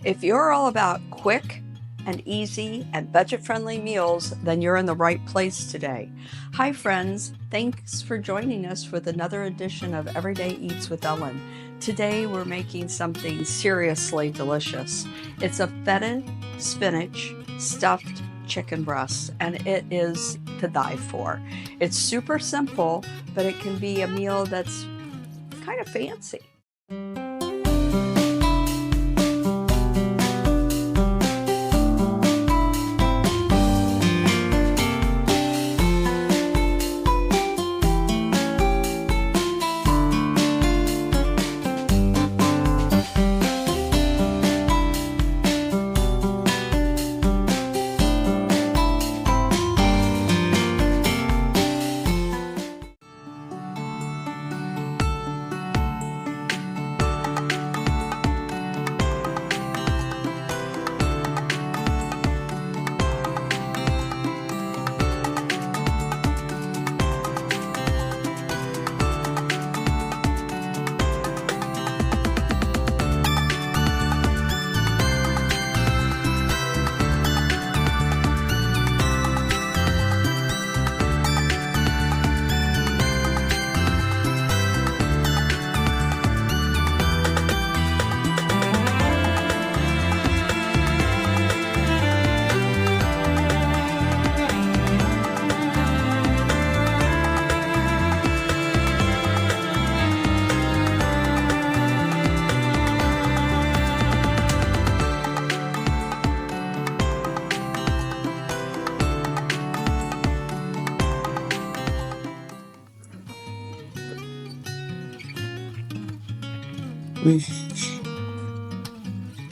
If you're all about quick and easy and budget-friendly meals, then you're in the right place today. Hi friends, thanks for joining us with another edition of Everyday Eats with Ellen. Today we're making something seriously delicious. It's a feta spinach stuffed chicken breast, and it is to die for. It's super simple, but it can be a meal that's kind of fancy.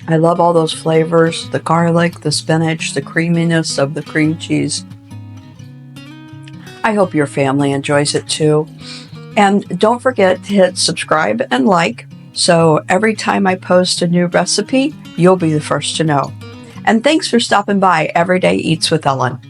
I love all those flavors, the garlic, the spinach, the creaminess of the cream cheese. I hope your family enjoys it too. And don't forget to hit subscribe and like, so every time I post a new recipe, you'll be the first to know. And thanks for stopping by Everyday Eats with Ellen.